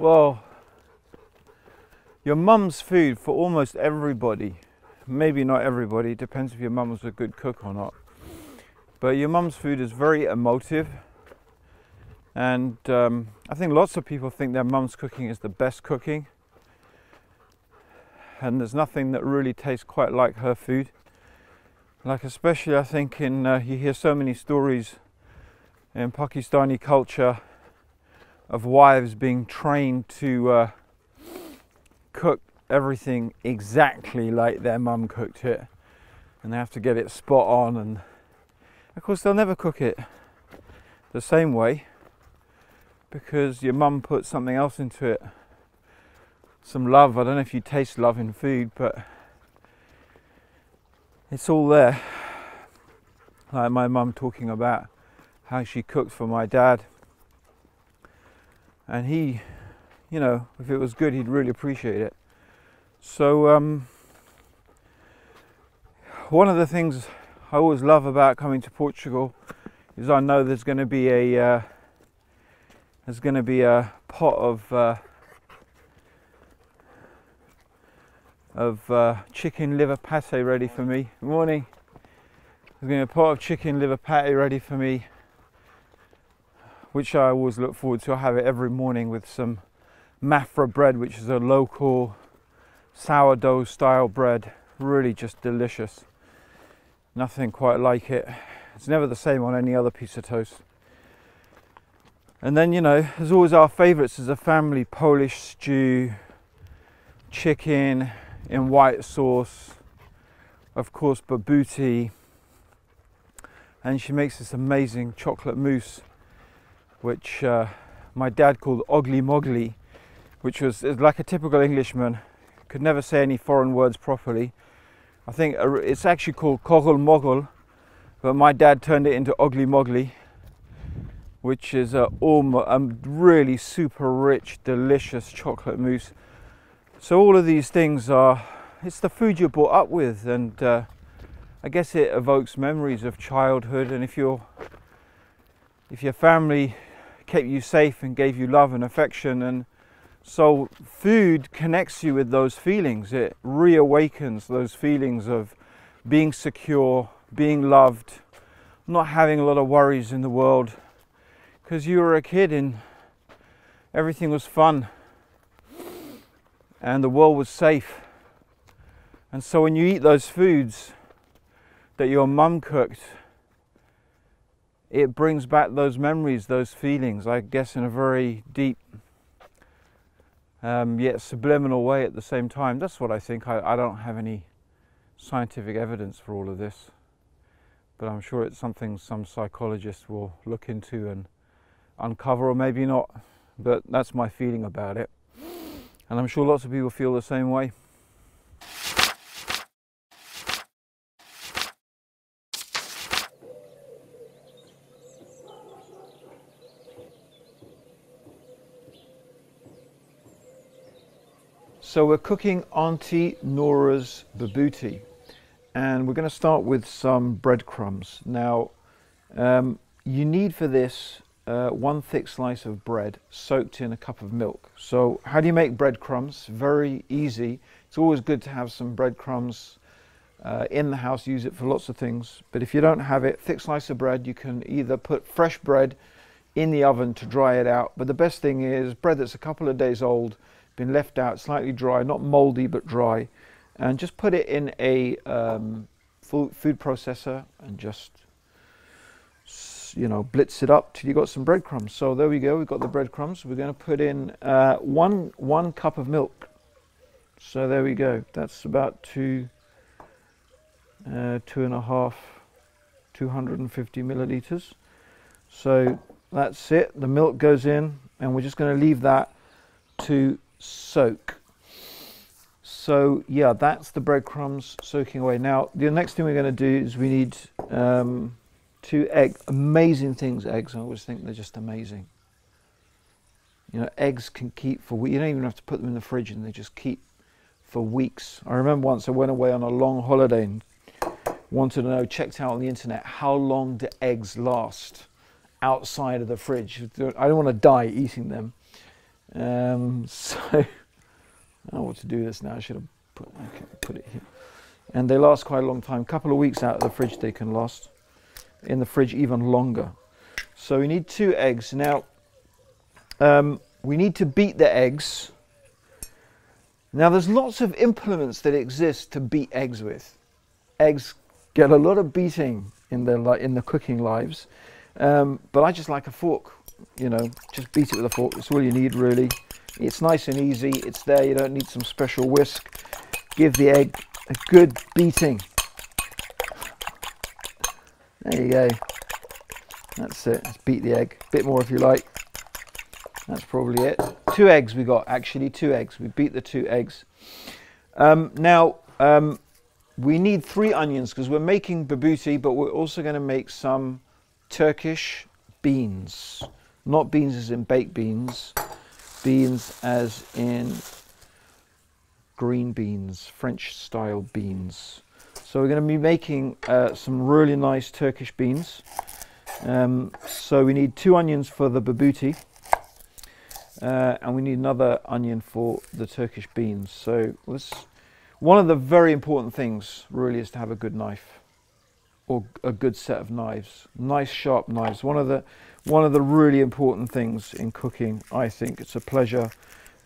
Well, your mum's food for almost everybody, maybe not everybody, it depends if your mum was a good cook or not, but your mum's food is very emotive, and I think lots of people think their mum's cooking is the best cooking, and there's nothing that really tastes quite like her food. Like especially I think you hear so many stories in Pakistani culture of wives being trained to cook everything exactly like their mum cooked it, and they have to get it spot on, and of course they'll never cook it the same way because your mum put something else into it, some love. I don't know if you taste love in food, but it's all there. Like my mum talking about how she cooked for my dad, and he, you know, if it was good, he'd really appreciate it. So one of the things I always love about coming to Portugal is I know there's going to be a pot of chicken liver pate ready for me. Good morning. There's going to be a pot of chicken liver pate ready for me, which I always look forward to. I have it every morning with some mafra bread, which is a local sourdough style bread. Really just delicious. Nothing quite like it. It's never the same on any other piece of toast. And then, you know, there's always our favourites as a family: Polish stew, chicken in white sauce, of course Baboti, and she makes this amazing chocolate mousse, which my dad called ogly mogly, which was like a typical Englishman, could never say any foreign words properly. I think it's actually called kogel mogel, but my dad turned it into ogly mogly, which is a really super rich, delicious chocolate mousse. So all of these things it's the food you're brought up with, and I guess it evokes memories of childhood, and if your family kept you safe and gave you love and affection, and so food connects you with those feelings. It reawakens those feelings of being secure, being loved, not having a lot of worries in the world, because you were a kid and everything was fun and the world was safe. And so when you eat those foods that your mum cooked, it brings back those memories, those feelings, I guess, in a very deep yet subliminal way at the same time. That's what I think. I don't have any scientific evidence for all of this, but I'm sure it's something some psychologists will look into and uncover, or maybe not, but that's my feeling about it, and I'm sure lots of people feel the same way. So we're cooking Aunty Nora's Baboti, and we're going to start with some breadcrumbs. Now you need for this one thick slice of bread soaked in a cup of milk. So how do you make breadcrumbs? Very easy. It's always good to have some breadcrumbs in the house. Use it for lots of things, but if you don't have it, thick slice of bread, you can either put fresh bread in the oven to dry it out, but the best thing is bread that's a couple of days old, been left out, slightly dry, not moldy but dry, and just put it in a food processor and just, you know, blitz it up till you got some breadcrumbs. So there we go, we've got the breadcrumbs. We're going to put in one cup of milk. So there we go, that's about 250 milliliters. So that's it, the milk goes in, and we're just going to leave that to soak. So yeah, that's the breadcrumbs soaking away. Now the next thing we're going to do is we need 2 eggs. Amazing things, eggs. I always think they're just amazing. You know, eggs can keep for weeks. You don't even have to put them in the fridge, and they just keep for weeks. I remember once I went away on a long holiday and wanted to know, checked out on the internet, how long do eggs last outside of the fridge? I don't want to die eating them. So I don't know what to do with this now. I should have put it here. And they last quite a long time. A couple of weeks out of the fridge they can last. In the fridge even longer. So we need 2 eggs. Now we need to beat the eggs. Now there's lots of implements that exist to beat eggs with. Eggs get a lot of beating in the cooking lives, but I just like a fork. You know, just beat it with a fork. That's all you need really. It's nice and easy. It's there. You don't need some special whisk. Give the egg a good beating. There you go. That's it. Let's beat the egg. A bit more if you like. That's probably it. 2 eggs we got, actually 2 eggs. We beat the 2 eggs. Now, we need 3 onions because we're making baboti, but we're also going to make some Turkish beans. Not beans as in baked beans. Beans as in green beans, French style beans. So we're going to be making some really nice Turkish beans. So we need 2 onions for the baboti. And we need another onion for the Turkish beans. So one of the very important things really is to have a good knife, or a good set of knives. Nice sharp knives. One of the really important things in cooking, I think. It's a pleasure.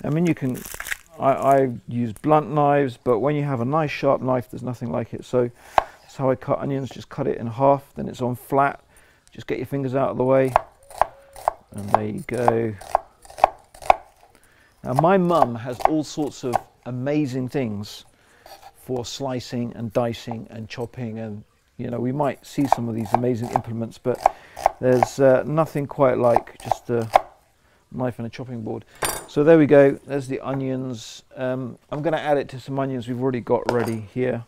I mean, I use blunt knives, but when you have a nice sharp knife, there's nothing like it. So that's how I cut onions. Just cut it in half, then it's on flat. Just get your fingers out of the way, and there you go. Now my mum has all sorts of amazing things for slicing and dicing and chopping, and you know, we might see some of these amazing implements, but there's nothing quite like just a knife and a chopping board. So there we go, there's the onions. I'm going to add it to some onions we've already got ready here.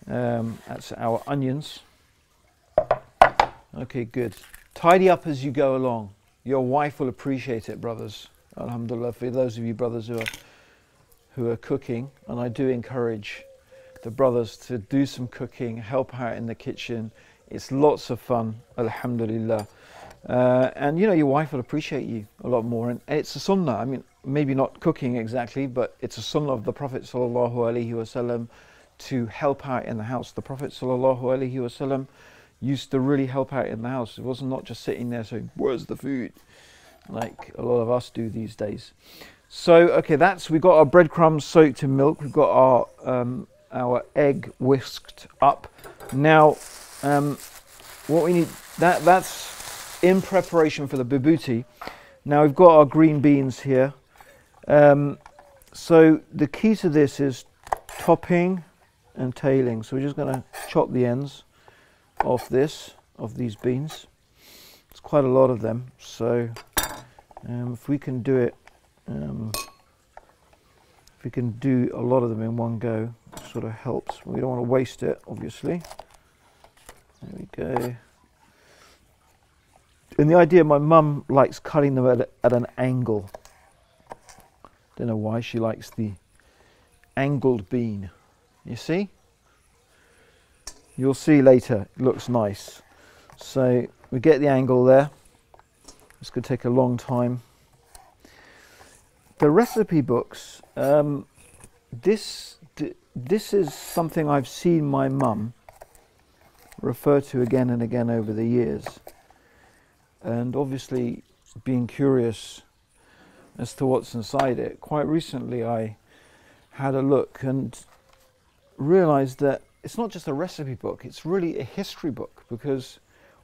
That's our onions. Okay, good. Tidy up as you go along. Your wife will appreciate it, brothers. Alhamdulillah, for those of you brothers who are cooking, and I do encourage the brothers to do some cooking, help out in the kitchen. It's lots of fun, alhamdulillah. And you know, your wife will appreciate you a lot more. And it's a sunnah. I mean, maybe not cooking exactly, but it's a sunnah of the Prophet sallallahu alaihi wasallam to help out in the house. The Prophet sallallahu alaihi wasallam used to really help out in the house. It wasn't not just sitting there saying, "Where's the food?" like a lot of us do these days. So okay, we got our breadcrumbs soaked in milk. We've got our egg whisked up. Now, what we need, that's in preparation for the baboti. Now we've got our green beans here. So the key to this is topping and tailing. So we're just going to chop the ends off these beans. It's quite a lot of them. So if we can do it, if we can do a lot of them in one go, it sort of helps. We don't want to waste it, obviously. There we go. And the idea, my mum likes cutting them at an angle. Don't know why she likes the angled bean. You see? You'll see later, it looks nice. So we get the angle there. This could take a long time. The recipe books, this is something I've seen my mum refer to again and again over the years. And obviously being curious as to what's inside it, quite recently I had a look and realized that it's not just a recipe book, it's really a history book, because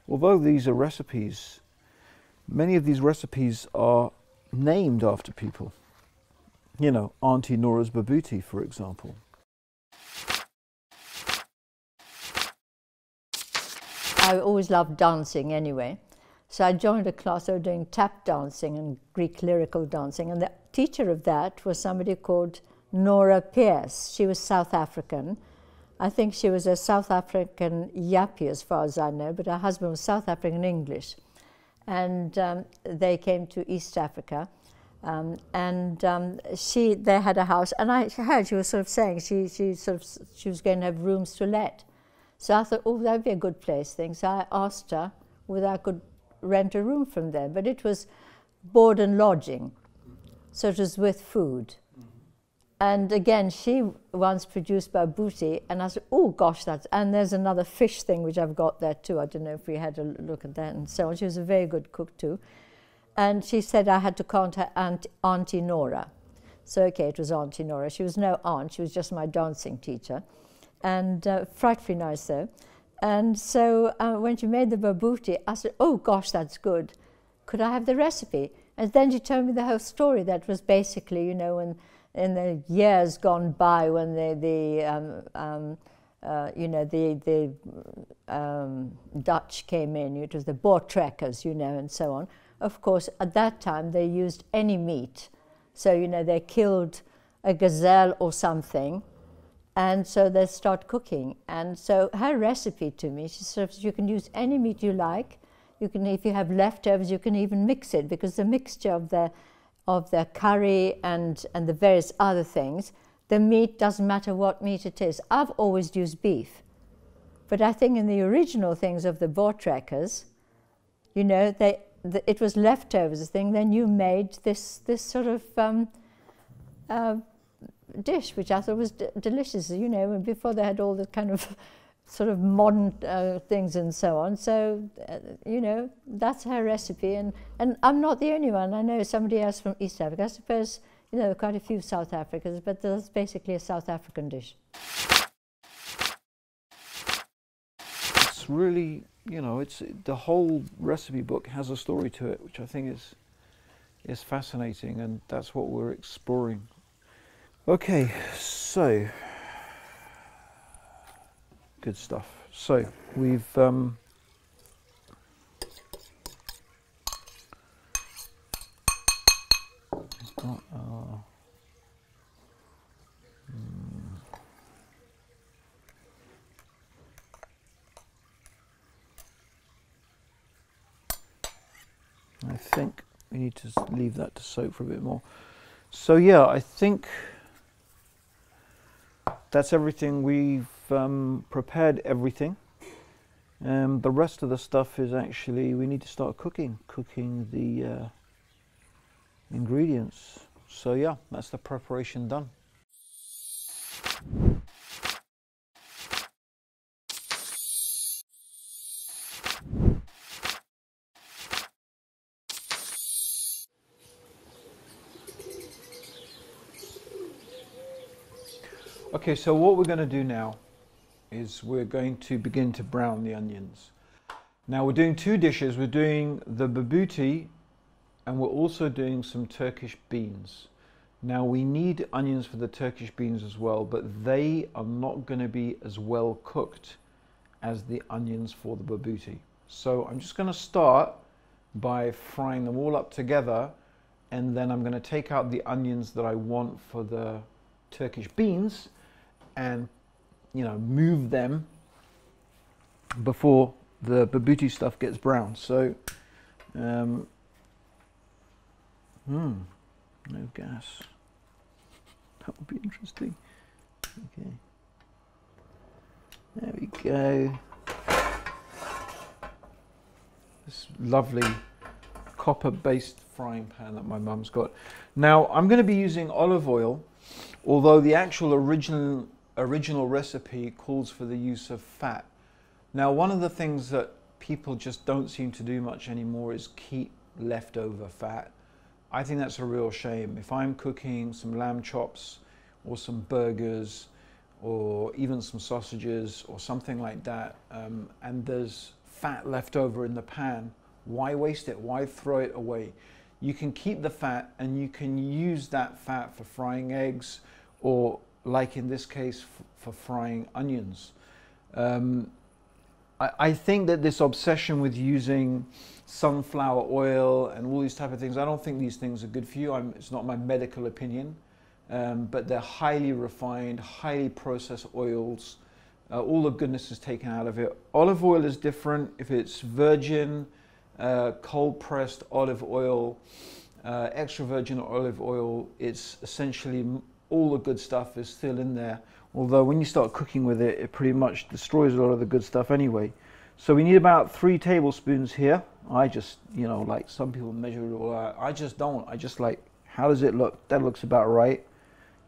although these are recipes, many of these recipes are named after people. You know, Aunty Nora's Baboti, for example. I always loved dancing anyway. So I joined a class that were doing tap dancing and Greek lyrical dancing. And the teacher of that was somebody called Nora. She was South African. I think she was a South African Yappie as far as I know, but her husband was South African English. And they came to East Africa. They had a house, and I heard she was sort of saying she was going to have rooms to let. So I thought, oh, that'd be a good place thing. So I asked her whether I could rent a room from there, but it was board and lodging. So it was with food. And again, she once produced baboti, and I said, oh gosh, that's, and there's another fish thing which I've got there too. I don't know if we had a look at that and so on. She was a very good cook too. And she said I had to contact Aunty Nora. So okay, it was Aunty Nora. She was no aunt, she was just my dancing teacher. And frightfully nice though. And so when she made the baboti, I said, oh gosh, that's good. Could I have the recipe? And then she told me the whole story. That was basically, you know, when in the years gone by, when the Dutch came in, it was the Voortrekkers, you know, and so on. Of course, at that time they used any meat. So, you know, they killed a gazelle or something, and so they start cooking. And so her recipe to me, she said, you can use any meat you like. You can, if you have leftovers, you can even mix it, because the mixture of the curry and the various other things, the meat doesn't matter what meat it is. I've always used beef, but I think in the original things of the Voortrekkers, you know, it was leftovers thing. Then you made this sort of dish, which I thought was delicious. You know, before they had all the kind of sort of modern things and so on. So, you know, that's her recipe. And I'm not the only one. I know somebody else from East Africa. I suppose, you know, there are quite a few South Africans, but that's basically a South African dish. It's really, you know, it's the whole recipe book has a story to it, which I think is fascinating, and that's what we're exploring. Okay, so good stuff. So we've got our I think we need to leave that to soak for a bit more. So yeah, I think that's everything. We've prepared everything. The rest of the stuff is actually, we need to start cooking the ingredients. So yeah, that's the preparation done. Okay, so what we're going to do now is we're going to begin to brown the onions. Now we're doing two dishes. We're doing the baboti and we're also doing some Turkish beans. Now we need onions for the Turkish beans as well, but they are not going to be as well cooked as the onions for the baboti. So I'm just going to start by frying them all up together, and then I'm going to take out the onions that I want for the Turkish beans and, you know, move them before the baboti stuff gets brown. So no gas. That would be interesting. Okay, there we go. This lovely copper-based frying pan that my mum's got. Now I'm going to be using olive oil, although the actual original recipe calls for the use of fat. Now, one of the things that people just don't seem to do much anymore is keep leftover fat. I think that's a real shame. If I'm cooking some lamb chops or some burgers or even some sausages or something like that, and there's fat left over in the pan, why waste it? Why throw it away? You can keep the fat and you can use that fat for frying eggs, or like in this case, for frying onions. I think that this obsession with using sunflower oil and all these type of things, I don't think these things are good for you. It's not my medical opinion, but they're highly refined, highly processed oils. All the goodness is taken out of it. Olive oil is different. If it's virgin, cold pressed olive oil, extra virgin olive oil, it's essentially all the good stuff is still in there. Although when you start cooking with it, it pretty much destroys a lot of the good stuff anyway. So we need about 3 tablespoons here. I just, you know, like some people measure it all out. I just don't. I just like How does it look? That looks about right.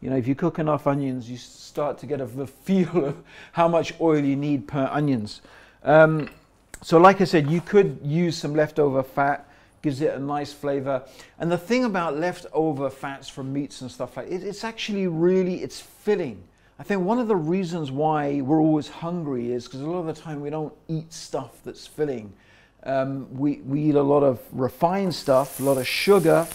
You know, if you cook enough onions, you start to get a feel of how much oil you need per onions. So like I said, you could use some leftover fat, gives it a nice flavor. And the thing about leftover fats from meats and stuff like it, it's actually really, it's filling. I think one of the reasons why we're always hungry is because a lot of the time we don't eat stuff that's filling. We eat a lot of refined stuff, a lot of sugar,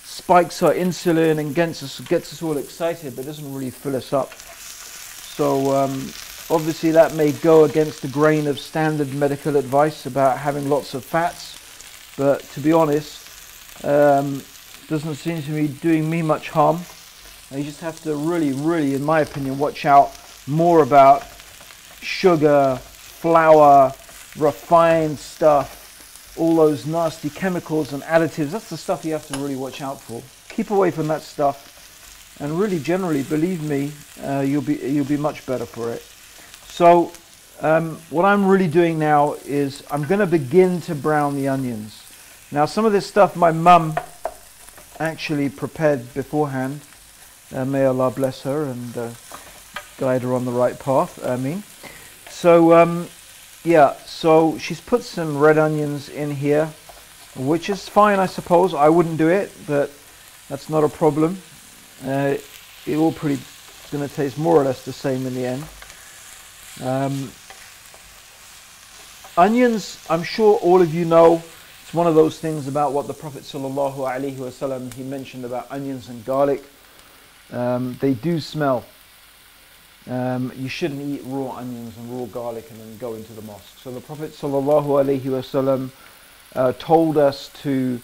spikes our insulin and gets us all excited, but doesn't really fill us up. So obviously that may go against the grain of standard medical advice about having lots of fats, but to be honest, doesn't seem to be doing me much harm. And you just have to really, in my opinion, watch out more about sugar, flour, refined stuff, all those nasty chemicals and additives. That's the stuff you have to really watch out for. Keep away from that stuff, and really, generally, believe me, you'll be much better for it. So, what I'm really doing now is I'm going to begin to brown the onions. Now, some of this stuff my mum actually prepared beforehand. May Allah bless her and guide her on the right path. Ameen. So yeah, so she's put some red onions in here, which is fine, I suppose. I wouldn't do it, but that's not a problem. It all pretty going to taste more or less the same in the end. Onions, I'm sure all of you know, it's one of those things about what the Prophet ﷺ, he mentioned about onions and garlic. They do smell. You shouldn't eat raw onions and raw garlic and then go into the mosque. So the Prophet ﷺ told us to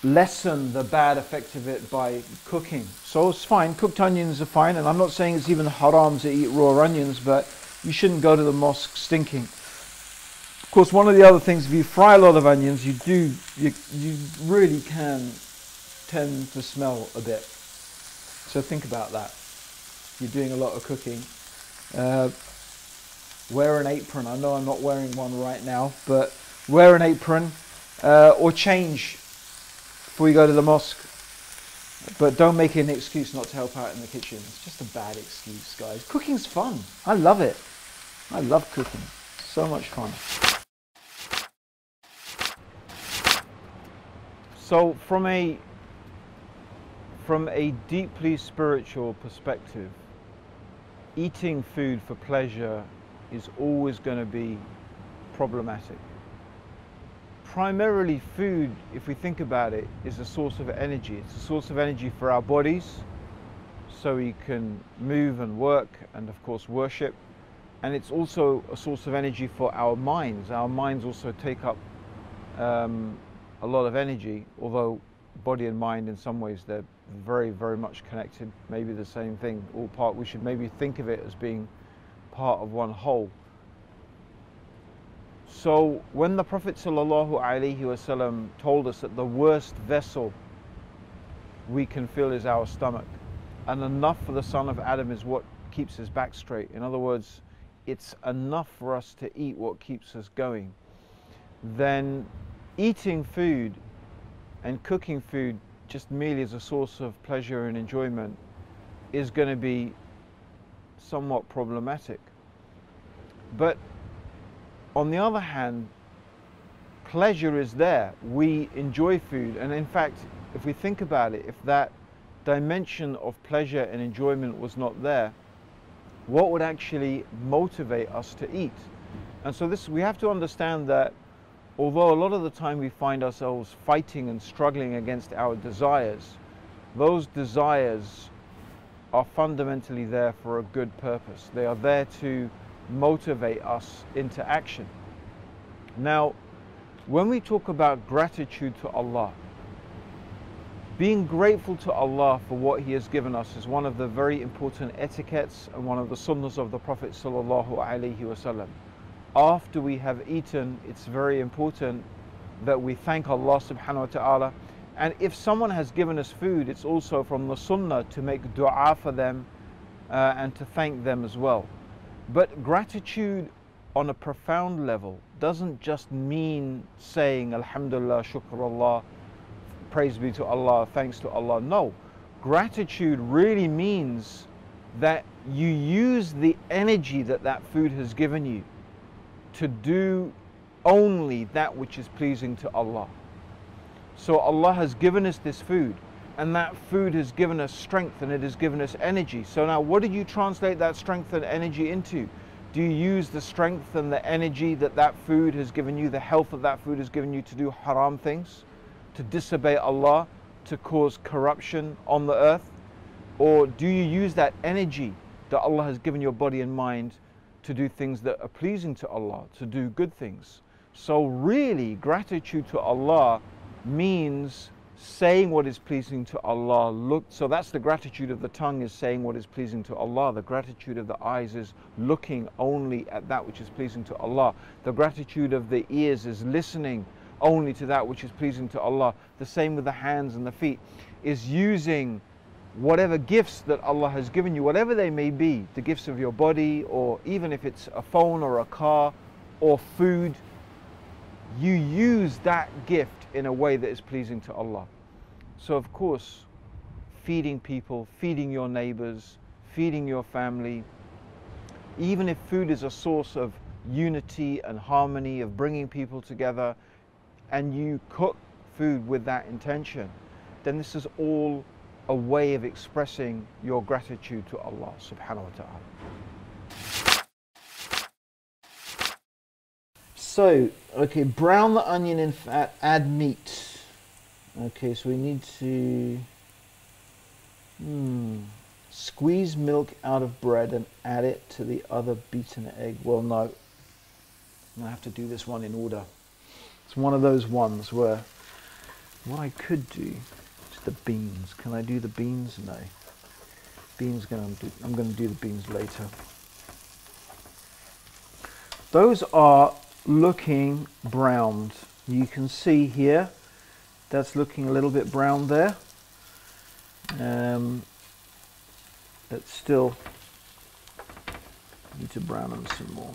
lessen the bad effect of it by cooking. So it's fine, cooked onions are fine, and I'm not saying it's even haram to eat raw onions, but you shouldn't go to the mosque stinking. Of course, one of the other things, if you fry a lot of onions, you really can tend to smell a bit. So think about that. You're doing a lot of cooking. Wear an apron. I know I'm not wearing one right now, but wear an apron or change before you go to the mosque. But don't make it an excuse not to help out in the kitchen. It's just a bad excuse, guys. Cooking's fun. I love it. I love cooking. So much fun. So from a deeply spiritual perspective, eating food for pleasure is always going to be problematic. Primarily food, if we think about it, is a source of energy. It's a source of energy for our bodies, so we can move and work and of course worship. And it's also a source of energy for our minds. Our minds also take up a lot of energy, although body and mind in some ways they're very, very much connected, maybe the same thing, all part. We should maybe think of it as being part of one whole. So when the Prophet ﷺ told us that the worst vessel we can fill is our stomach, and enough for the son of Adam is what keeps his back straight. In other words, it's enough for us to eat what keeps us going. Then eating food and cooking food just merely as a source of pleasure and enjoyment is going to be somewhat problematic. But on the other hand, pleasure is there. We enjoy food, and in fact, if we think about it, if that dimension of pleasure and enjoyment was not there, what would actually motivate us to eat? And so we have to understand that although a lot of the time we find ourselves fighting and struggling against our desires, those desires are fundamentally there for a good purpose. They are there to motivate us into action. Now, when we talk about gratitude to Allah, being grateful to Allah for what He has given us is one of the very important etiquettes and one of the sunnahs of the Prophet ﷺ. After we have eaten, it's very important that we thank Allah subhanahu wa ta'ala. And if someone has given us food, it's also from the sunnah to make dua for them and to thank them as well. But gratitude on a profound level doesn't just mean saying Alhamdulillah, Shukrullah, praise be to Allah, thanks to Allah. No, gratitude really means that you use the energy that that food has given you to do only that which is pleasing to Allah. So Allah has given us this food, and that food has given us strength and it has given us energy. So now what do you translate that strength and energy into? Do you use the strength and the energy that that food has given you, the health that that food has given you, to do haram things, to disobey Allah, to cause corruption on the earth? Or do you use that energy that Allah has given your body and mind to do things that are pleasing to Allah, to do good things? So really, gratitude to Allah means saying what is pleasing to Allah. So that's the gratitude of the tongue, is saying what is pleasing to Allah. The gratitude of the eyes is looking only at that which is pleasing to Allah. The gratitude of the ears is listening only to that which is pleasing to Allah. The same with the hands and the feet, is using whatever gifts that Allah has given you, whatever they may be, the gifts of your body, or even if it's a phone or a car or food, you use that gift in a way that is pleasing to Allah. So of course, feeding people, feeding your neighbors, feeding your family, even if food is a source of unity and harmony, of bringing people together, and you cook food with that intention, then this is all a way of expressing your gratitude to Allah subhanahu wa ta'ala. So, okay, brown the onion in fat, add meat. Okay, so we need to squeeze milk out of bread and add it to the other beaten egg. Well, no, I'm gonna have to do this one in order. It's one of those ones where what I could do is the beans. Can I do the beans? No. I'm going to do the beans later. Those are looking browned. You can see here that's looking a little bit brown there. But still need to brown them some more.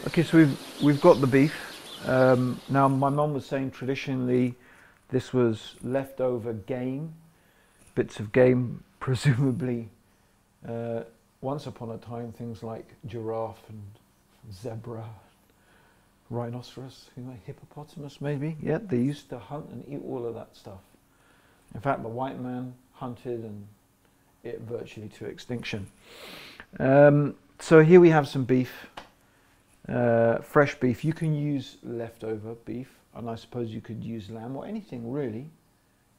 Okay, so we've got the beef. Now my mum was saying traditionally this was leftover game, bits of game, presumably once upon a time things like giraffe and zebra, rhinoceros, hippopotamus maybe. Yeah, they used to hunt and eat all of that stuff. In fact, the white man hunted and it virtually to extinction. So here we have some beef. Fresh beef. You can use leftover beef, and I suppose you could use lamb or anything really.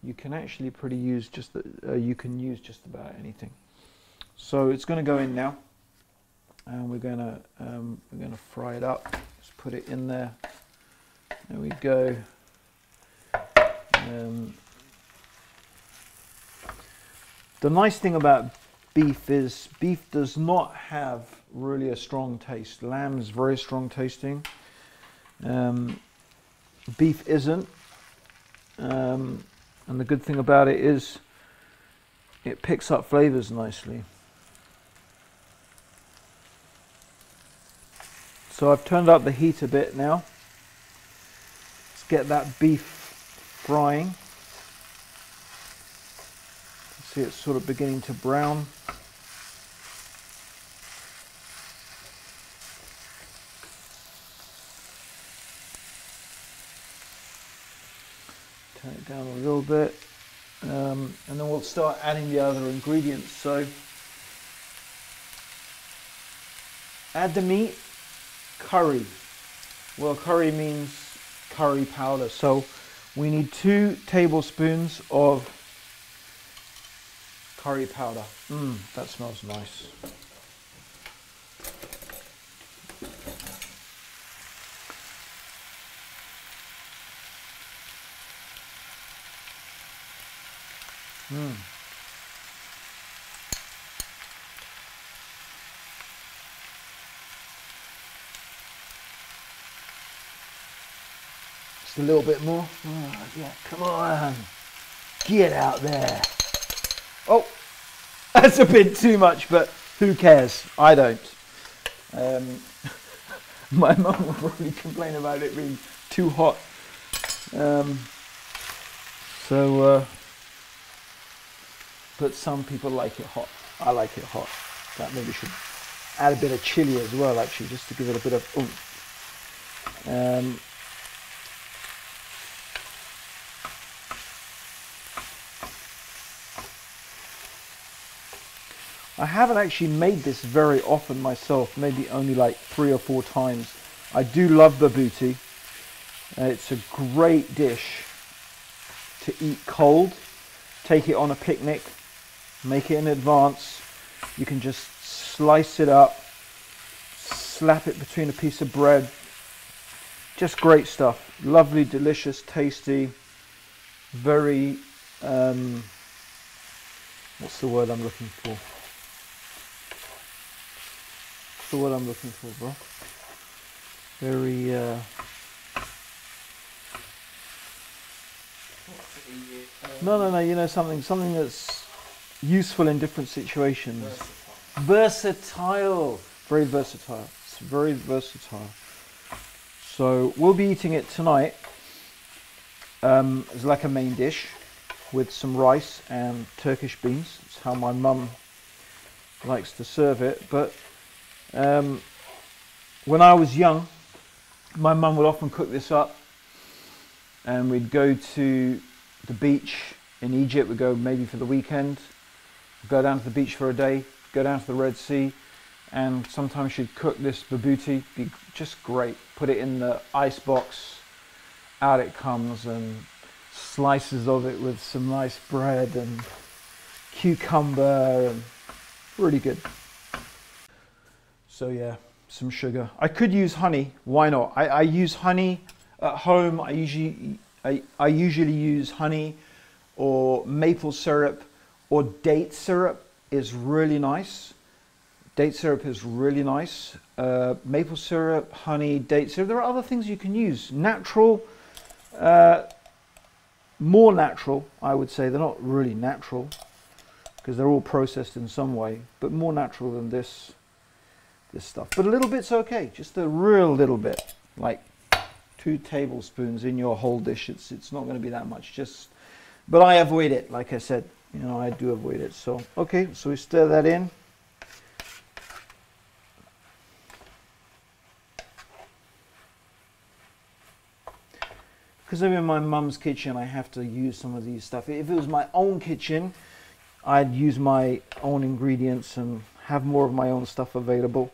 You can actually use just about anything. So it's going to go in now, and we're going to fry it up. Just put it in there. There we go. The nice thing about beef is beef does not have really a strong taste. Lamb is very strong tasting. Beef isn't. And the good thing about it is it picks up flavors nicely. So I've turned up the heat a bit now. Let's get that beef frying. See, it's sort of beginning to brown. Turn it down a little bit, and then we'll start adding the other ingredients. So add the meat. Curry. Well, curry means curry powder. So we need 2 tablespoons of curry powder. That smells nice. Just a little bit more. Oh, yeah, come on. Get out there. Oh, that's a bit too much, but who cares? I don't. My mum will probably complain about it being too hot. But some people like it hot. I like it hot. That maybe should add a bit of chili as well, actually, just to give it a bit of oomph. I haven't actually made this very often myself, maybe only like 3 or 4 times. I do love baboti. It's a great dish to eat cold. Take it on a picnic, make it in advance. You can just slice it up, slap it between a piece of bread. Just great stuff. Lovely, delicious, tasty, very, what's the word I'm looking for? What's the word I'm looking for, bro? Very, no, you know, something that's useful in different situations. Versatile. Very versatile. It's very versatile. So we'll be eating it tonight as like a main dish with some rice and Turkish beans. It's how my mum likes to serve it. But when I was young, my mum would often cook this up, and we'd go to the beach in Egypt. We'd go maybe for the weekend, go down to the beach for a day, go down to the Red Sea, and sometimes she'd cook this baboti. Be just great. Put it in the ice box, out it comes, and slices of it with some nice bread and cucumber, and really good. So yeah, some sugar. I could use honey. Why not? I use honey at home. I usually use honey or maple syrup, or date syrup is really nice. Date syrup is really nice. Maple syrup, honey, date syrup. There are other things you can use. Natural, more natural, I would say. They're not really natural because they're all processed in some way, but more natural than this stuff. But a little bit's okay, just a real little bit, like 2 tablespoons in your whole dish. It's not going to be that much. But I avoid it, like I said. You know, I do avoid it. So okay, so we stir that in. Because I'm in my mum's kitchen, I have to use some of these stuff. If it was my own kitchen, I'd use my own ingredients and have more of my own stuff available.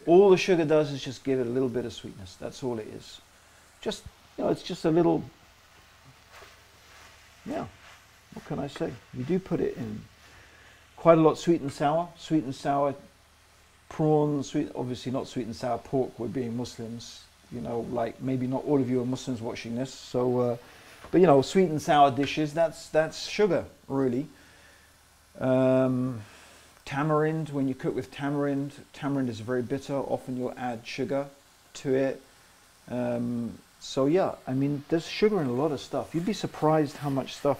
All the sugar does is just give it a little bit of sweetness. That's all it is. Just, you know, it's just a little, yeah, what can I say? You do put it in quite a lot. Sweet and sour prawns, obviously not sweet and sour pork, we're being Muslims. You know, like maybe not all of you are Muslims watching this, so but you know, sweet and sour dishes, that's sugar, really. Tamarind, when you cook with tamarind is very bitter. Often you'll add sugar to it. So yeah, I mean, there's sugar in a lot of stuff. You'd be surprised how much stuff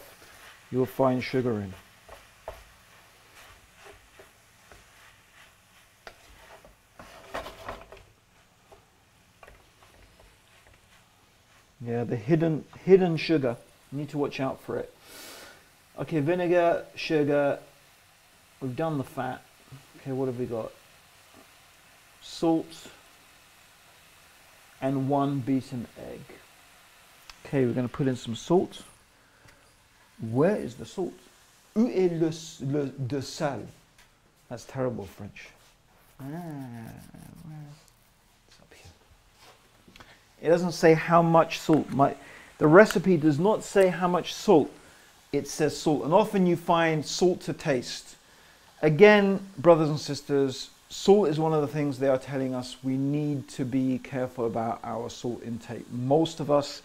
you'll find sugar in. Yeah, the hidden sugar. You need to watch out for it. Okay, vinegar, sugar. We've done the fat. Okay, what have we got? Salt and 1 beaten egg. Okay, we're going to put in some salt. Where is the salt? Où est le sel? That's terrible French. It's up here. It doesn't say how much salt. The recipe does not say how much salt. It says salt. And often you find salt to taste. Again, brothers and sisters, salt is one of the things they are telling us we need to be careful about our salt intake. Most of us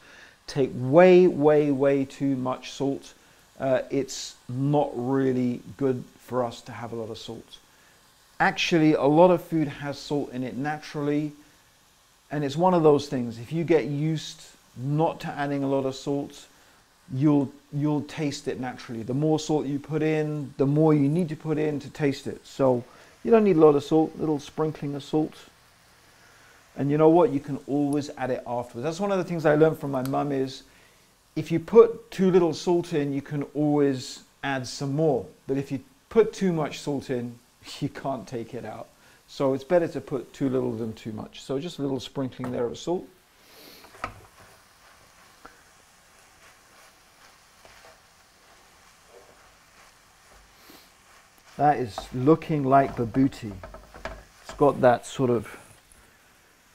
take way, way, way too much salt. It's not really good for us to have a lot of salt. Actually, a lot of food has salt in it naturally. And it's one of those things, if you get used not to adding a lot of salt, you'll taste it naturally. The more salt you put in, the more you need to put in to taste it. So you don't need a lot of salt, little sprinkling of salt. And you know what? You can always add it afterwards. That's one of the things I learned from my mum is if you put too little salt in, you can always add some more. But if you put too much salt in, you can't take it out. So it's better to put too little than too much. So just a little sprinkling there of salt. That is looking like Baboti. It's got that sort of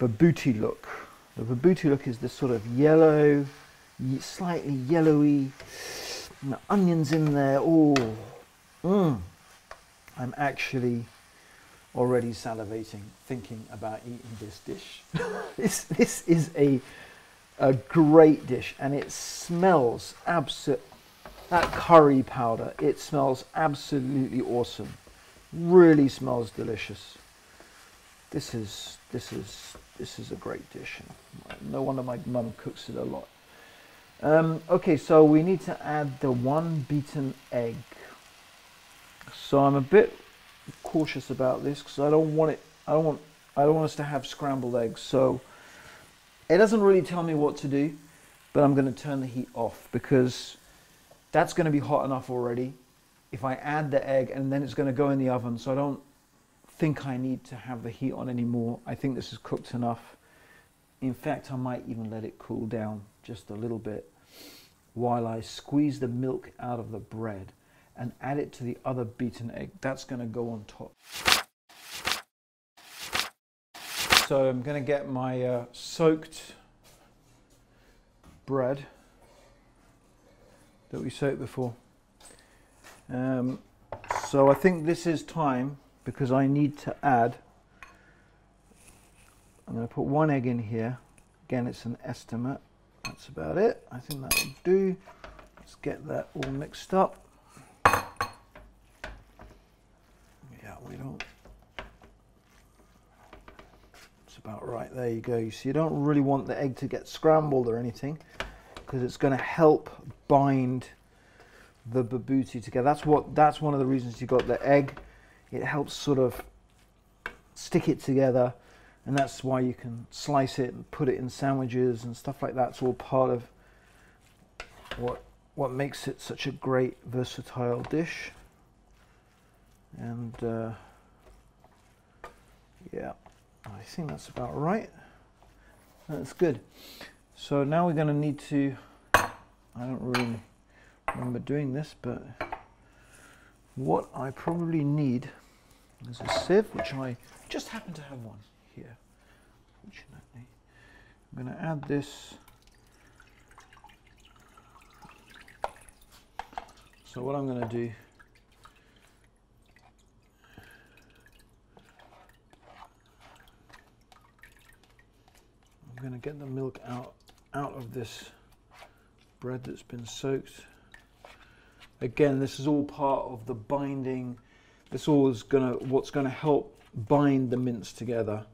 Baboti look. The Baboti look is this sort of yellow, slightly yellowy, and the onions in there. Oh, I'm actually already salivating, thinking about eating this dish. This is a great dish, and it smells that curry powder. It smells absolutely awesome. Really smells delicious. This is a great dish. No wonder my mum cooks it a lot. Okay, so we need to add the 1 beaten egg. So I'm a bit cautious about this because I don't want us to have scrambled eggs. So it doesn't really tell me what to do, but I'm going to turn the heat off because that's going to be hot enough already. If I add the egg and then it's going to go in the oven, so I don't think I need to have the heat on anymore. I think this is cooked enough. In fact, I might even let it cool down just a little bit while I squeeze the milk out of the bread and add it to the other beaten egg. That's going to go on top. So I'm going to get my soaked bread that we soaked before. So I think this is time because I need to add, I'm going to put 1 egg in here. Again, it's an estimate. That's about it. I think that will do. Let's get that all mixed up. Yeah, we don't. It's about right. There you go. You see, you don't really want the egg to get scrambled or anything because it's going to help bind the Baboti together. That's one of the reasons you got the egg. It helps sort of stick it together, and that's why you can slice it and put it in sandwiches and stuff like that. It's all part of what makes it such a great versatile dish. And yeah, I think that's about right. That's good. So now we're going to need to, I don't really remember doing this, but what I probably need is a sieve, which I just happen to have one here, fortunately. I'm going to add this. So what I'm going to do, I'm going to get the milk out of this bread that's been soaked. Again, this is all part of the binding. This all is what's going to help bind the mince together.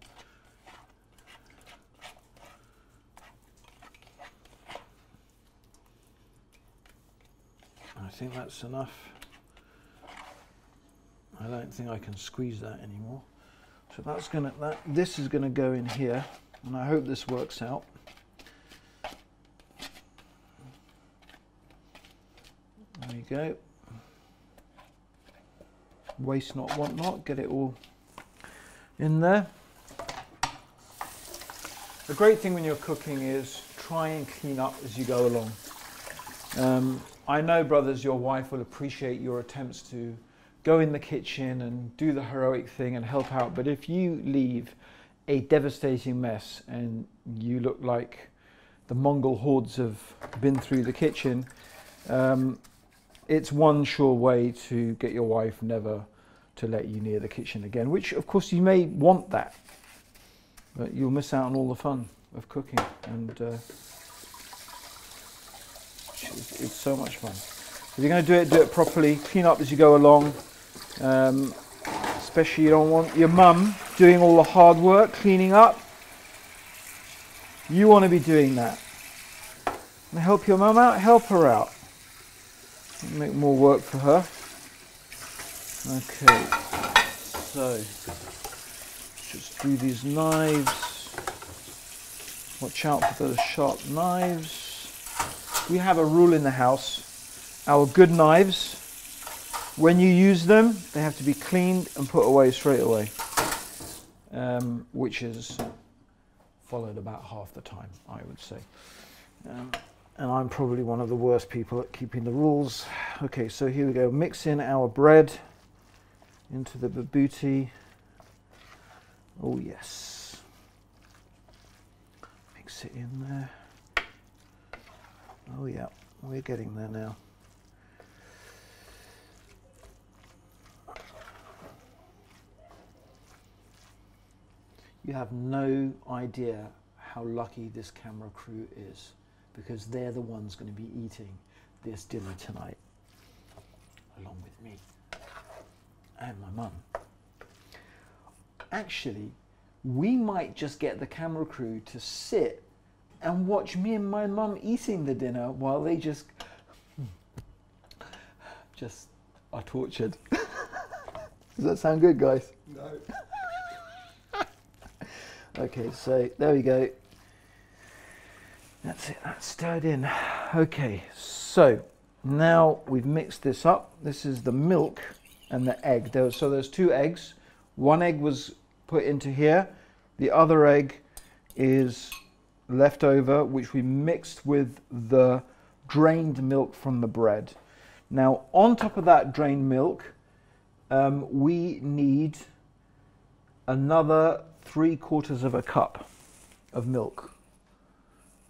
I think that's enough. I don't think I can squeeze that anymore. So this is gonna go in here, and I hope this works out. There you go. Waste not, want not. Get it all in there. The great thing when you're cooking is try and clean up as you go along. I know, brothers, your wife will appreciate your attempts to go in the kitchen and do the heroic thing and help out, but if you leave a devastating mess and you look like the Mongol hordes have been through the kitchen, it's one sure way to get your wife never to let you near the kitchen again, which of course you may want that, but you'll miss out on all the fun of cooking, and it's so much fun. If you're going to do it properly, clean up as you go along. Especially you don't want your mum doing all the hard work, cleaning up. You want to be doing that. Help your mum out, help her out. Make more work for her. Okay, so just do these knives. Watch out for those sharp knives. We have a rule in the house. Our good knives, when you use them, they have to be cleaned and put away straight away. Which is followed about half the time, I would say. And I'm probably one of the worst people at keeping the rules. Okay, so here we go. Mix in our bread into the baboti. Oh yes. Mix it in there. Oh yeah, we're getting there now. You have no idea how lucky this camera crew is, because they're the ones going to be eating this dinner tonight, along with me and my mum. Actually, we might just get the camera crew to sit and watch me and my mum eating the dinner while they just are tortured. Does that sound good, guys? No. Okay, so there we go. That's it, that's stirred in. Okay, so now we've mixed this up. This is the milk and the egg. So there's 2 eggs. 1 egg was put into here. The other egg is left over, which we mixed with the drained milk from the bread. Now, on top of that drained milk, we need another 3/4 cup of milk.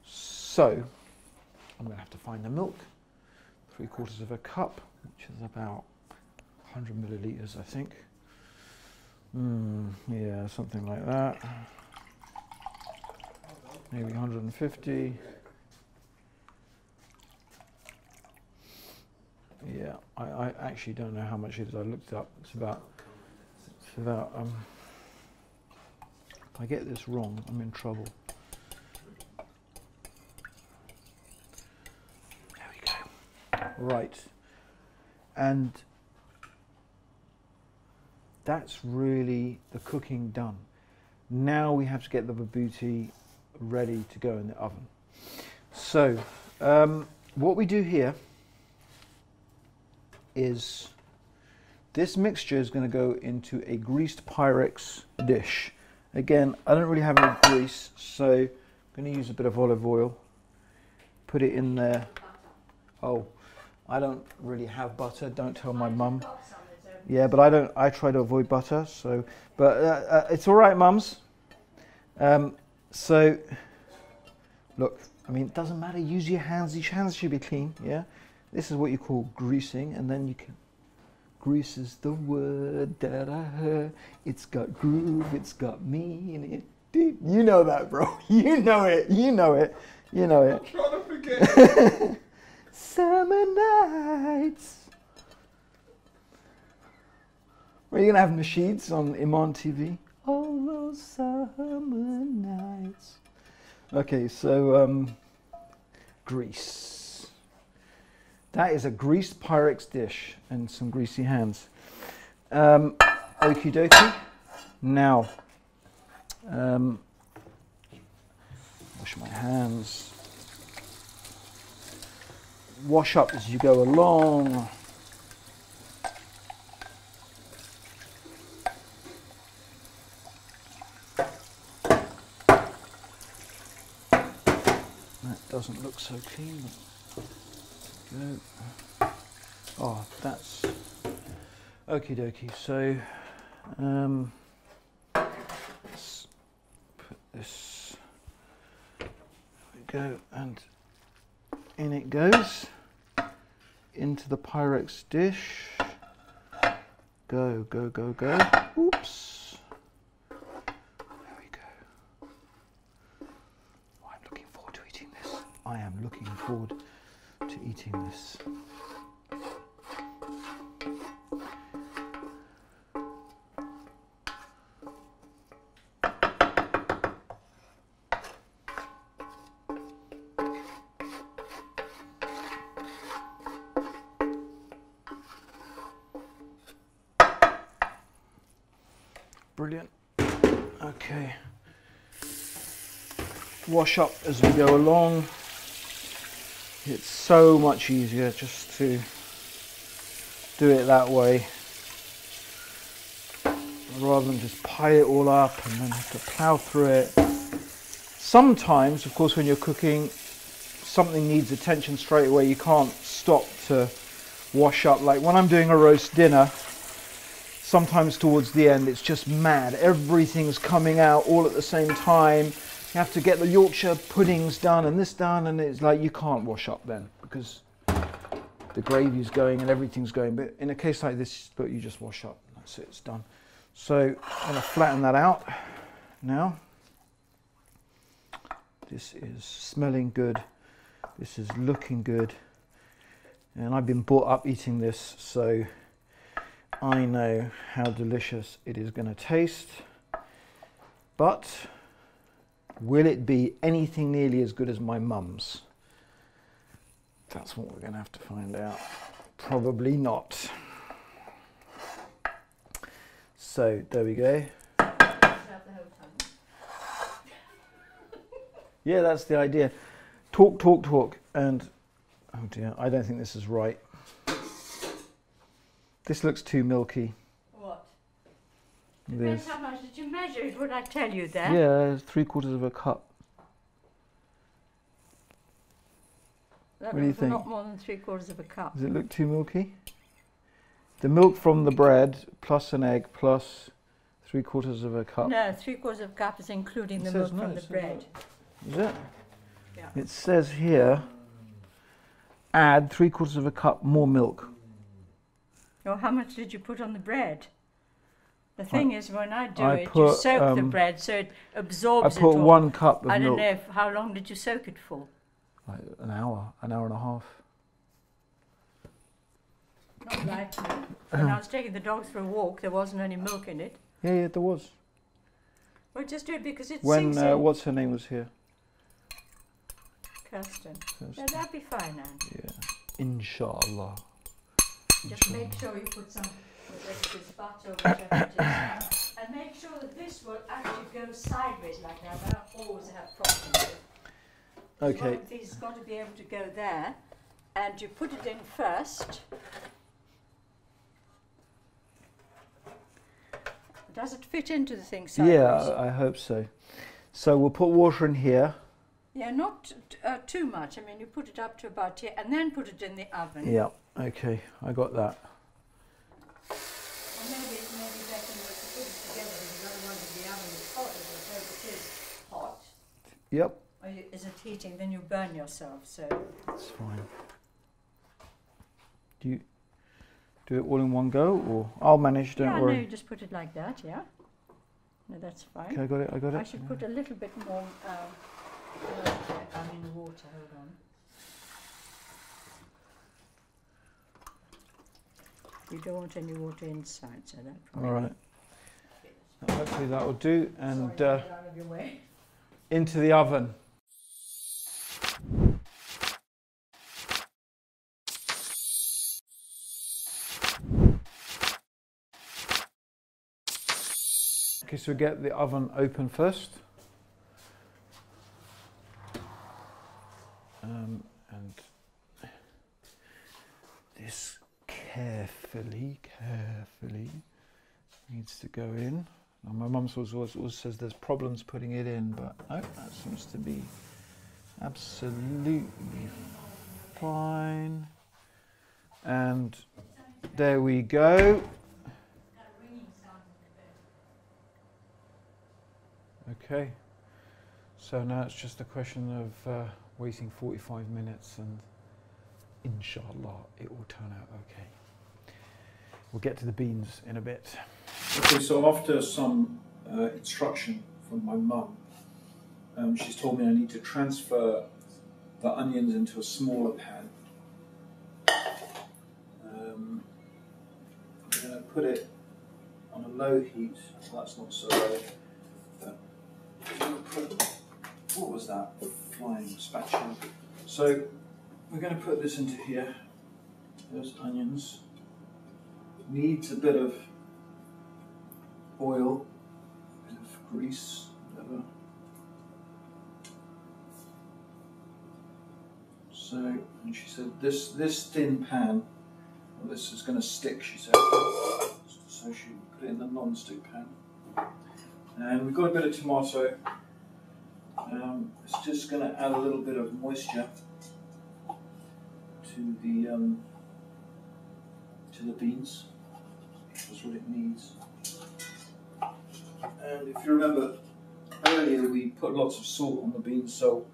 So I'm going to have to find the milk. 3/4 cup, which is about 100 milliliters, I think. Yeah, something like that. Maybe 150. Yeah, I actually don't know how much it is. I looked it up. It's about if I get this wrong, I'm in trouble. There we go. Right. And that's really the cooking done. Now we have to get the baboti ready to go in the oven. So, what we do here is this mixture is going to go into a greased Pyrex dish. Again, I don't really have any grease, so I'm going to use a bit of olive oil. Put it in there. Oh, I don't really have butter. Don't tell my mum. Yeah, but I try to avoid butter. So, but it's all right, mums. So, look. I mean, it doesn't matter. Use your hands. Your hands should be clean. Yeah. This is what you call greasing, and then you can. Grease is the word that I heard. It's got groove, it's got me in it. Dude, you know that, bro. You know it. You know it. You know it. I'm trying to forget. Summer nights. Are you gonna have nasheeds on Eman TV? All those summer nights. Okay, so grease. That is a greased Pyrex dish and some greasy hands. Okie dokie. Now, wash my hands. Wash up as you go along. That doesn't look so clean. Go. Oh, that's okie dokie. So let's put this. There we go, and in it goes into the Pyrex dish. Go, go, go, go. Oops. There we go. Oh, I'm looking forward to eating this. I am looking forward to eating this. brilliant. Okay. Wash up as we go along. It's so much easier just to do it that way, rather than just pile it all up and then have to plough through it. Sometimes, of course, when you're cooking, something needs attention straight away. You can't stop to wash up. Like when I'm doing a roast dinner, sometimes towards the end it's just mad. Everything's coming out all at the same time. You have to get the Yorkshire puddings done and this done, and it's like you can't wash up then because the gravy's going and everything's going. But in a case like this, you just wash up. That's it, it's done. So I'm going to flatten that out now. This is smelling good. This is looking good. And I've been brought up eating this, so I know how delicious it is going to taste. But will it be anything nearly as good as my mum's? That's what we're going to have to find out. Probably not. So there we go. Yeah, that's the idea. Talk, talk, talk. And oh dear, I don't think this is right. This looks too milky. What? Depends how much did you measure it, would I tell you that? Yeah, 3/4 of a cup. That what do you think? Not more than 3/4 of a cup. Does it look too milky? The milk from the bread plus an egg plus 3/4 of a cup. No, 3/4 of a cup is including the milk from the bread. Is it? Yeah. It says here, add 3/4 of a cup more milk. Well, how much did you put on the bread? The thing is, when I do it, you soak the bread so it absorbs it all. I put 1 cup of milk. I don't know how long did you soak it for? Like an hour and a half. Not like me. When I was taking the dogs for a walk, there wasn't any milk in it. Yeah, there was. Well, just do it because it when sinks in. What's her name was here? Kirsten. Yeah, that'd be fine, Anne. Yeah, inshallah. Just make sure you put some butter or whatever it is. And make sure that this will actually go sideways like that. I don't always have problems with. Okay. One of these has got to be able to go there. And you put it in first. Does it fit into the thing sideways? Yeah, I hope so. So we'll put water in here. Yeah, not too much. I mean, you put it up to about here and then put it in the oven. Yeah, okay, I got that. Well, maybe it may be better to put it together because otherwise if the oven is hot, as I hope it is hot. Yep. Or is it heating? Then you burn yourself, so. That's fine. Do you do it all in one go, or I'll manage, don't worry. Yeah, no, you just put it like that, yeah. No, that's fine. Okay, I got it, I got it. I should put a little bit more water, hold on. You don't want any water inside, so that probably. All right. Hopefully that will do, and Sorry, get out of your way. into the oven. Okay, so we get the oven open first. And this carefully needs to go in. Now my mum always says there's problems putting it in, but no, that seems to be absolutely fine. And there we go. Okay, so now it's just a question of waiting 45 minutes and inshallah it will turn out okay. We'll get to the beans in a bit. Okay, so after some instruction from my mum, she's told me I need to transfer the onions into a smaller pan. I'm going to put it on a low heat, well, that's not so low. What was that? Flying spatula. So we're going to put this into here. Those onions. Needs a bit of oil. grease, whatever. So, and she said this thin pan, well, this is going to stick, she said. So she put it in the non-stick pan. And we've got a bit of tomato. It's just going to add a little bit of moisture to the beans. That's what it needs. And if you remember earlier, we put lots of salt on the beans, so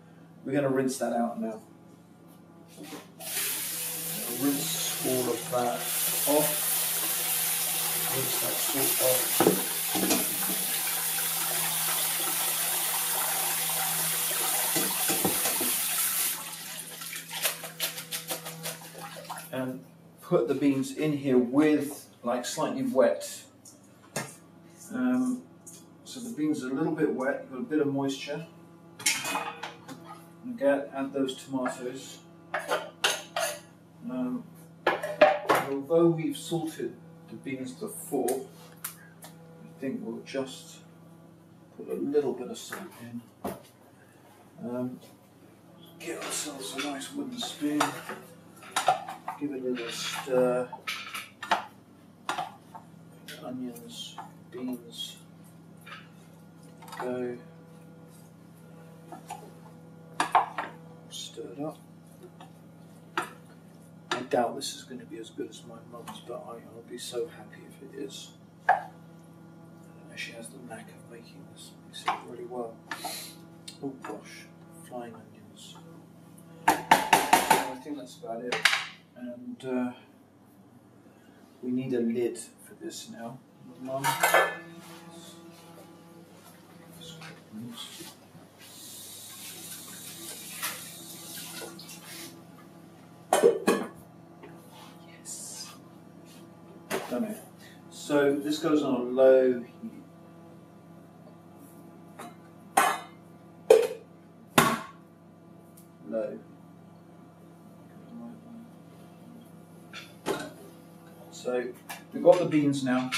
we're going to rinse that out now. Rinse all of that off. Rinse that salt off. And put the beans in here with, like, slightly wet. So the beans are a little bit wet, you've got a bit of moisture. And add those tomatoes. Although we've salted the beans before, I think we'll just put a little bit of salt in. Get ourselves a nice wooden spoon. Give it a little stir. Onions, beans, go. Stir it up. I doubt this is going to be as good as my mum's, but I'll be so happy if it is. I don't know, she has the knack of making this. Makes it really well. Oh gosh, flying onions. I think that's about it. And we need a lid for this now. Mum. Yes. Done it. So this goes on a low heat. Low. So we've got the beans now,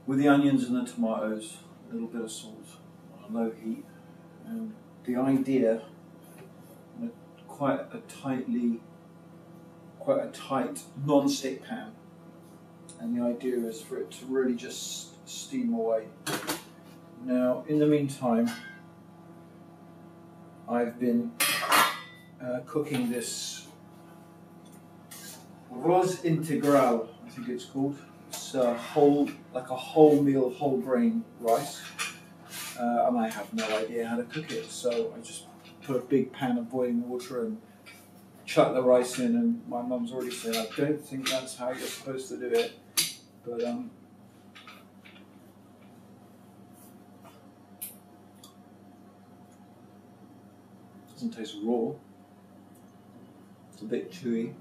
with the onions and the tomatoes, a little bit of salt on a low heat. And the idea, quite a tight non-stick pan, and the idea is for it to really just steam away. Now, in the meantime, I've been cooking this arroz integral, I think it's called. It's a wholemeal, whole grain rice, and I have no idea how to cook it. So I just put a big pan of boiling water and chuck the rice in. And my mum's already said, I don't think that's how you're supposed to do it, but doesn't taste raw. It's a bit chewy.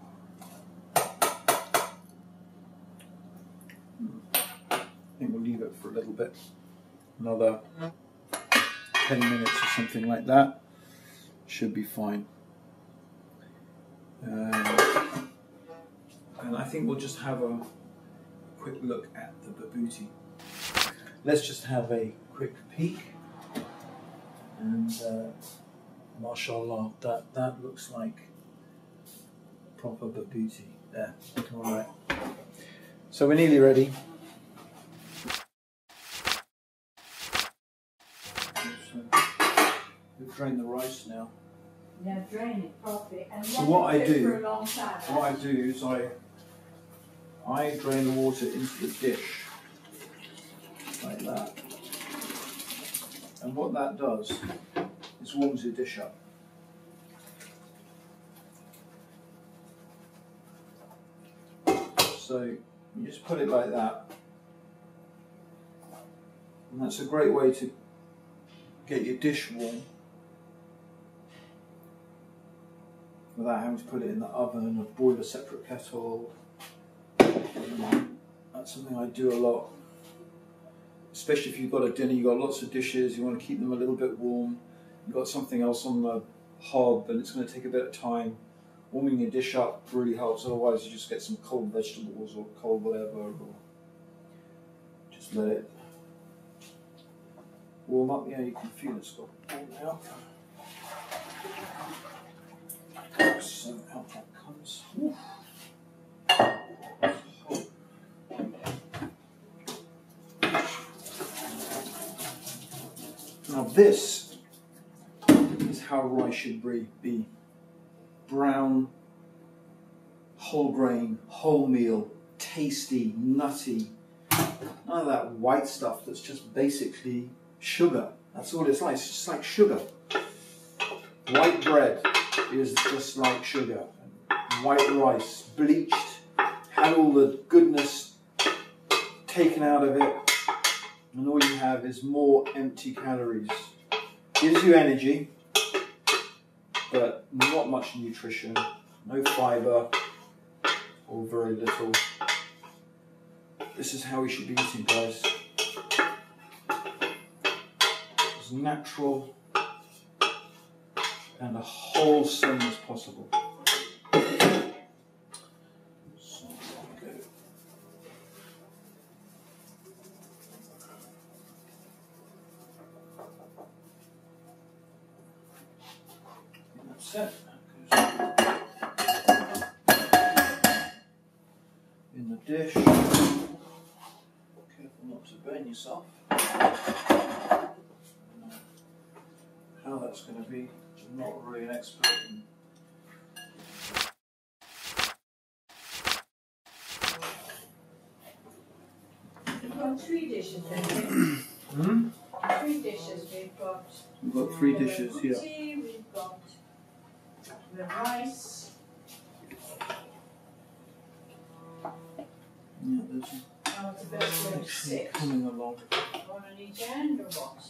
I think we'll leave it for a little bit, another 10 minutes or something like that. Should be fine. And I think we'll just have a quick look at the baboti. Let's just have a quick peek. And mashallah, that looks like proper baboti there. All right. So we're nearly ready. We've drained the rice now. Yeah, drain it properly. And so what I do, for a long time, is I drain the water into the dish like that. And what that does is warms the dish up. So you just put it like that. And that's a great way to get your dish warm without having to put it in the oven or boil a separate kettle. That's something I do a lot, especially if you've got a dinner, you've got lots of dishes, you want to keep them a little bit warm, you've got something else on the hob and it's going to take a bit of time. Warming your dish up really helps, otherwise you just get some cold vegetables or cold whatever, or just let it warm up. Yeah, you can feel it's got warm out. So out that comes. Oof. Now this is how rye should be. Brown, whole grain, wholemeal, tasty, nutty. None of that white stuff that's just basically sugar. That's all it's like. It's just like sugar. White bread is just like sugar. White rice, bleached, had all the goodness taken out of it, and all you have is more empty calories. Gives you energy, but not much nutrition, no fibre, or very little. This is how we should be eating, guys. As natural and as wholesome as possible. So, there we go. That's it. In the dish. Careful not to burn yourself. How that's going to be, I'm not really an expert in. We've got 3 dishes, then. 3 dishes. We've got 3 dishes, yeah. We've got the rice. Yeah, there's Now it's about actually 6. coming along. On an each end or what?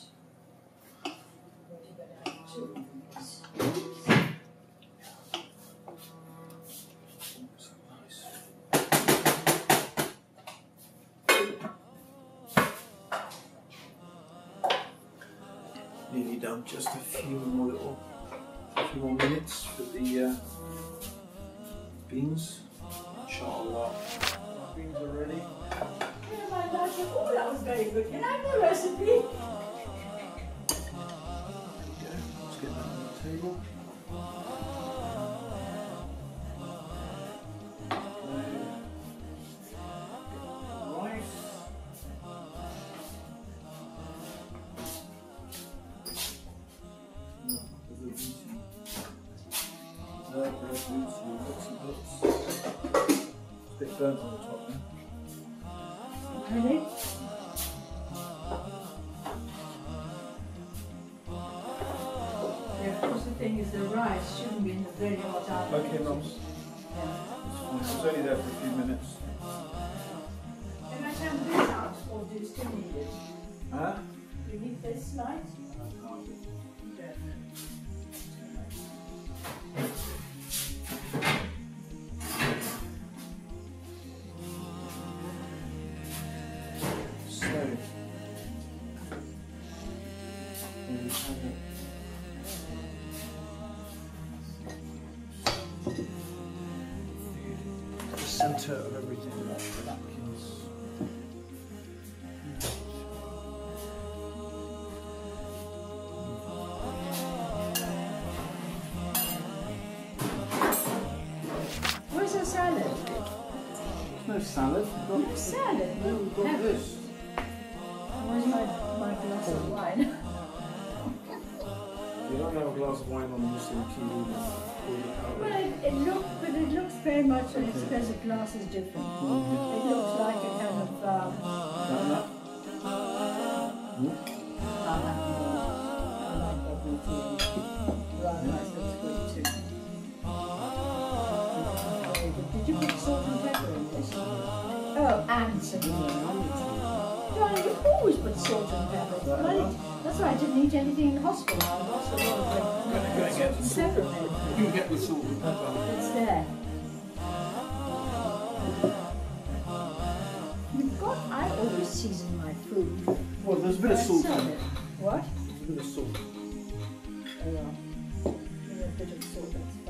What did I have? 2 of these. So nice. Nearly done. Just a few more minutes for the beans. Inshallah. Beans are ready. Oh, that was very good. Can I have the recipe? There we go. Let's get that on the table. Rice. Bit burnt on the top now. Really? Yeah, of course the thing is the rice shouldn't be in the very hot oven. Okay, mums. Yeah. It's only there for a few minutes. Can I turn this out or do you still need it? Huh? Do you need this light? Yeah. So, there we have it. The centre of everything, the napkins. Where's the salad? No salad. No salad? No, we've got this. Where's my glass of wine? You don't have a glass of wine on Muslim TV. Well, it looks very much like because the glass is different. It looks like a kind of Did you put salt and pepper in this? Oh, and some Darling, you always put salt and pepper. That's why I didn't eat anything in the hospital. I lost a lot of weight. Separately. You can get the salt and pepper. It's there. I always season my food. Well, there's a bit of salt in it. What? There's a bit of salt. Oh, well. A bit of salt, that's fine.